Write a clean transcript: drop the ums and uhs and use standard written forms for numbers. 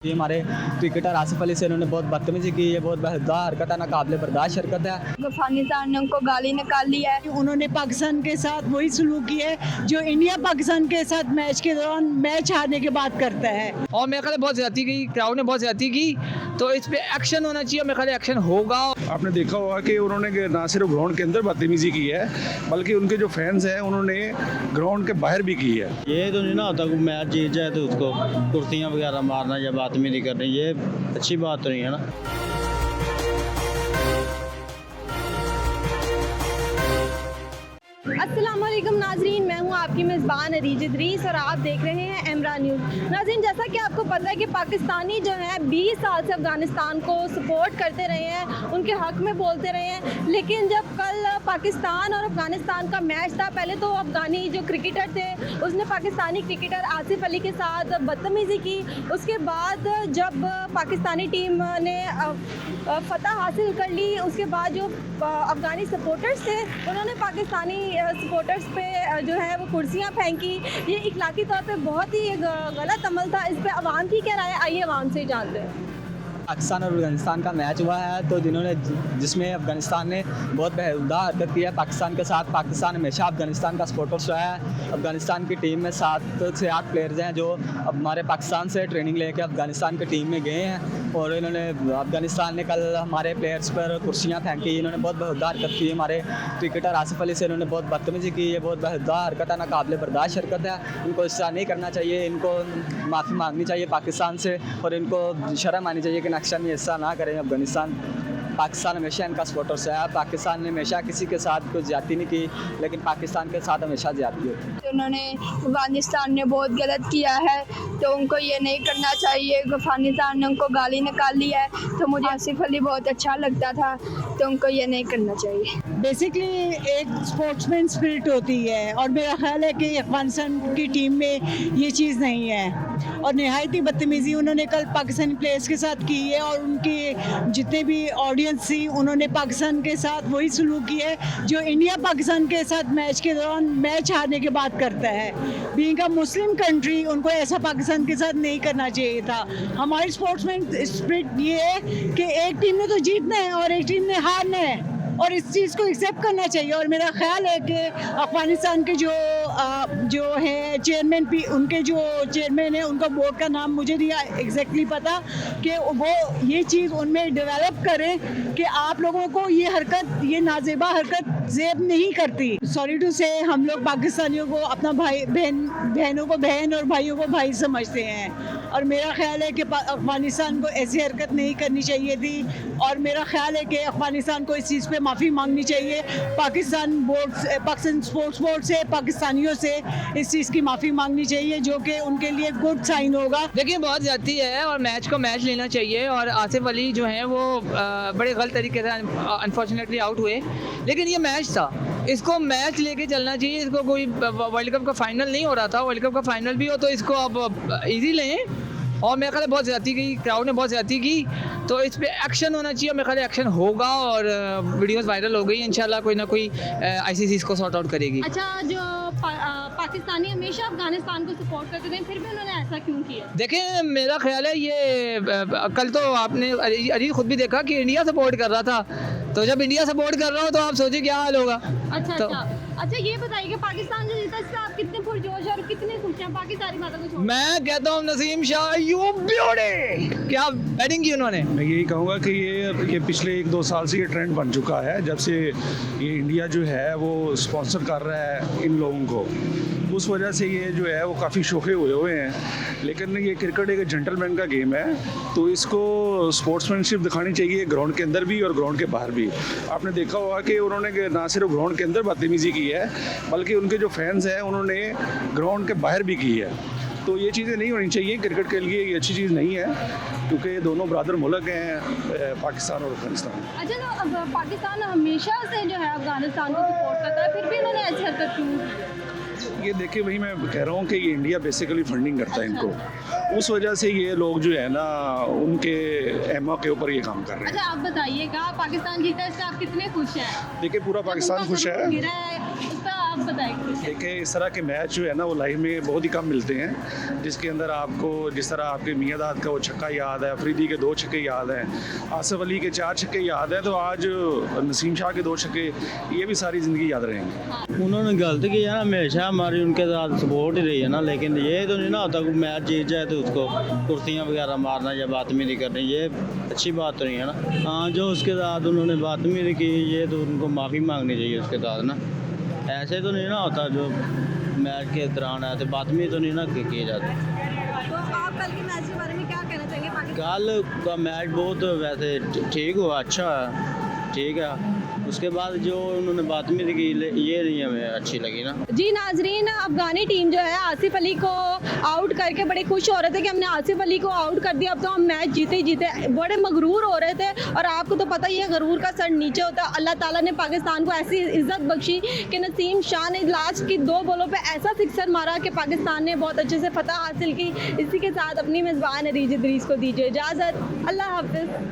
ये हमारे क्रिकेटर आसिफ अली से इन्होंने बहुत बदतमीजी की है, बहुत बेहुदा हरकत है, नाकाबिले बर्दाश्त हरकत है। अफगानिस्तान ने उनको गाली निकाल लिया है। उन्होंने पाकिस्तान के साथ वही सलूक किया है जो इंडिया पाकिस्तान के साथ मैच के दौरान मैच हारने के बाद करता है। और मेरे ख्याल बहुत ज़्यादती की, क्राउड ने बहुत ज़्यादती की, तो इस पे एक्शन होना चाहिए। मेरे ख्याल एक्शन होगा। आपने देखा होगा कि उन्होंने ना सिर्फ ग्राउंड के अंदर बदतमीजी की है, बल्कि उनके जो फैंस हैं उन्होंने ग्राउंड के बाहर भी की है। ये तो नहीं ना होता कि मैच जीत जाए तो उसको कुर्सियाँ वगैरह मारना या बदतमीजी करनी, ये अच्छी बात तो नहीं है ना। अस्सलाम वालेकुम नाजरीन, मैं हूं आपकी मेज़बान अरीज इदरीस और आप देख रहे हैं एमरा न्यूज़। नाजरीन, जैसा कि आपको पता है कि पाकिस्तानी जो है 20 साल से अफ़गानिस्तान को सपोर्ट करते रहे हैं, उनके हक़ में बोलते रहे हैं। लेकिन जब कल पाकिस्तान और अफ़गानिस्तान का मैच था, पहले तो अफ़गानी जो क्रिकेटर थे उसने पाकिस्तानी क्रिकेटर आसिफ अली के साथ बदतमीज़ी की। उसके बाद जब पाकिस्तानी टीम ने फ़तह हासिल कर ली, उसके बाद जो अफ़गानी सपोर्टर्स थे उन्होंने पाकिस्तानी सपोर्टर्स पे जो है वो कुर्सियाँ फेंकी। ये इखलाकी तौर पे बहुत ही गलत अमल था। इस पे अवाम की क्या राय है, आइए अवाम से जानते हैं। पाकिस्तान और अफगानिस्तान का मैच हुआ है, तो जिसमें अफगानिस्तान ने बहुत बेहुदा हरकत की है पाकिस्तान के साथ। पाकिस्तान हमेशा अफगानिस्तान का सपोर्टर्स रहा है। अफगानिस्तान की टीम में 7 से 8 प्लेयर्स हैं जो अब हमारे पाकिस्तान से ट्रेनिंग लेके अफगानिस्तान की टीम में गए हैं, और इन्होंने अफगानिस्तान ने कल हमारे प्लेयर्स पर कुर्सियाँ फेंकी। इन्होंने बहुत बेहुदा हरकत की। हमारे क्रिकेटर आसिफ अली से इन्होंने बहुत बदतमीजी की है, बहुत बेहुदा हरकत है, नाकाबिले बर्दाश्त हरकत है। इनको इस तरह नहीं करना चाहिए, इनको माफ़ी मांगनी चाहिए पाकिस्तान से, और इनको शर्म आनी चाहिए कि नेक्स्ट टाइम ये ऐसा ना करें। पाकिस्तान हमेशा इनका सपोर्टर्स है। पाकिस्तान ने हमेशा किसी के साथ कोई ज़्यादती नहीं की, लेकिन पाकिस्तान के साथ हमेशा ज़्यादती होती है। उन्होंने अफगानिस्तान ने बहुत गलत किया है, तो उनको ये नहीं करना चाहिए। अफगानिस्तान ने उनको गाली निकाल लिया है, तो मुझे आसिफ अली बहुत अच्छा लगता था, तो उनको ये नहीं करना चाहिए। बेसिकली एक स्पोर्ट्समैन स्पिरिट होती है, और मेरा ख्याल है कि अफगानिस्तान की टीम में ये चीज़ नहीं है, और नहायत ही बदतमीज़ी उन्होंने कल पाकिस्तानी प्लेयर्स के साथ की है। और उनके जितने भी ऑडियंस थी उन्होंने पाकिस्तान के साथ वही सलूक किया है जो इंडिया पाकिस्तान के साथ मैच के दौरान मैच हारने के बाद करता है। बीइंग अ मुस्लिम कंट्री, उनको ऐसा पाकिस्तान के साथ नहीं करना चाहिए था। हमारी स्पोर्ट्समैन स्पिरिट ये है कि एक टीम ने तो जीतना है और एक टीम ने हारना है, और इस चीज़ को एक्सेप्ट करना चाहिए। और मेरा ख्याल है कि अफ़गानिस्तान के जो है चेयरमैन भी, उनके जो चेयरमैन है, उनका बोर्ड का नाम मुझे नहीं एग्जैक्टली पता, कि वो ये चीज़ उनमें डेवलप करें कि आप लोगों को ये नाजेबा हरकत ज़ेब नहीं करती। सॉरी टू से, हम लोग पाकिस्तानियों को अपना बहनों को बहन और भाइयों को भाई समझते हैं, और मेरा ख्याल है कि अफ़गानिस्तान को ऐसी हरकत नहीं करनी चाहिए थी। और मेरा ख्याल है कि अफ़गानिस्तान को इस चीज़ पे माफ़ी मांगनी चाहिए। पाकिस्तान स्पोर्ट्स बोर्ड से, पाकिस्तानियों से इस चीज़ की माफ़ी मांगनी चाहिए, जो कि उनके लिए गुड साइन होगा। देखिए, बहुत ज़्यादती है और मैच को मैच लेना चाहिए। और आसिफ अली जो हैं वो बड़े गलत तरीके से अनफॉर्चुनेटली आउट हुए, लेकिन ये मैच था, इसको मैच लेके चलना चाहिए। इसको कोई वर्ल्ड कप का फाइनल नहीं हो रहा था, वर्ल्ड कप का फाइनल भी हो तो इसको अब ईजी लें। और मेरे ख्याल बहुत ज़्यादती की, क्राउड ने बहुत ज़्यादती की, तो इस पे एक्शन होना चाहिए। मेरे ख्याल एक्शन होगा और वीडियोस वायरल हो गई। इंशाल्लाह कोई ना कोई आईसीसी इसको सॉर्ट आउट करेगी। अच्छा, जो पाकिस्तानी हमेशा अफगानिस्तान को सपोर्ट करते थे, फिर भी उन्होंने ऐसा क्यों किया? देखें, मेरा ख्याल है ये कल तो आपने अरीज खुद भी देखा कि इंडिया सपोर्ट कर रहा था, तो जब इंडिया सपोर्ट कर रहा हो तो आप सोचिए क्या हाल होगा। अच्छा, ये बताइए कि पाकिस्तान जो जीता इससे आप कितने पुरजोश और कितने खुश हैं? बाकी सारी बातों को छोड़, मैं कहता हूँ नसीम शाह, यू ब्यूटी, क्या बैटिंग की उन्होंने। मैं यही कहूँगा कि ये पिछले 1-2 साल से ये ट्रेंड बन चुका है। जब से ये इंडिया जो है वो स्पॉन्सर कर रहा है इन लोगों को, उस वजह से ये जो है वो काफ़ी शोखे हुए हैं। लेकिन ये क्रिकेट एक जेंटलमैन का गेम है, तो इसको स्पोर्ट्समैनशिप दिखानी चाहिए ग्राउंड के अंदर भी और ग्राउंड के बाहर भी। आपने देखा होगा कि उन्होंने ना सिर्फ ग्राउंड के अंदर बदतमीजी की है, बल्कि उनके जो फैंस हैं उन्होंने ग्राउंड के बाहर भी की है। तो ये चीज़ें नहीं होनी चाहिए। क्रिकेट के लिए ये अच्छी चीज़ नहीं है, क्योंकि दोनों ब्रदर मुल्क हैं, पाकिस्तान और अफगानिस्तान। अच्छा, तो पाकिस्तान हमेशा से जो है अफगानिस्तान को सपोर्ट करता है, फिर भी उन्होंने ऐसी हरकत क्यों की? ये देखिए वही मैं कह रहा हूँ कि ये इंडिया बेसिकली फंडिंग करता है इनको, उस वजह से ये लोग जो है ना उनके एमा के ऊपर ये काम कर रहे हैं। अच्छा आप बताइएगा, पाकिस्तान जीता है इससे आप कितने खुश हैं? देखिए पूरा पाकिस्तान खुश है। गिरा है उसका आप बताइए। देखिए इस तरह के मैच जो है ना वो लाइव में बहुत ही कम मिलते हैं, जिसके अंदर आपको जिस तरह आपके मियाँदाद का वो छक्का याद है, अफरीदी के 2 छक्के याद हैं, आसिफ अली के 4 छक्के याद है, तो आज नसीम शाह के 2 छक्के, ये भी सारी ज़िंदगी याद रहेंगे। उन्होंने गलत किया ना, हमेशा हमारी उनके साथ सपोर्ट ही रही है ना, लेकिन ये तो नहीं ना होता कोई मैच जीत जाए तो उसको कुर्सियाँ वगैरह मारना या बातमीज़ी करनी, ये अच्छी बात तो नहीं है ना। हाँ जो उसके साथ उन्होंने बातमीज़ी की ये तो उनको माफ़ी मांगनी चाहिए उसके साथ ना, ऐसे तो नहीं ना होता जो मैच के दौरान ऐसे बातमीज़ी तो नहीं ना किए जाते। तो आप कल के मैच के बारे में क्या कहना चाहेंगे? पाकिस्तान कल का मैच बहुत वैसे ठीक हुआ, अच्छा है, ठीक है। उसके बाद जो उन्होंने बातमीज़ी की ये नहीं हमें अच्छी लगी ना। जी नाजरीन, अफगानी टीम जो है आसिफ अली को आउट करके बड़े खुश हो रहे थे कि हमने आसिफ अली को आउट कर दिया, अब तो हम मैच जीते ही जीते, बड़े मगरूर हो रहे थे। और आपको तो पता ही है गरूर का सर नीचे होता है। अल्लाह ताला ने पाकिस्तान को ऐसी इज्जत बख्शी कि नसीम शाह ने लास्ट की 2 बॉलों पे ऐसा सिक्सर मारा कि पाकिस्तान ने बहुत अच्छे से फतह हासिल की। इसी के साथ अपनी मेज़बान अरीज इदरीस को दीजिए इजाज़त। अल्लाह हाफ़िज़।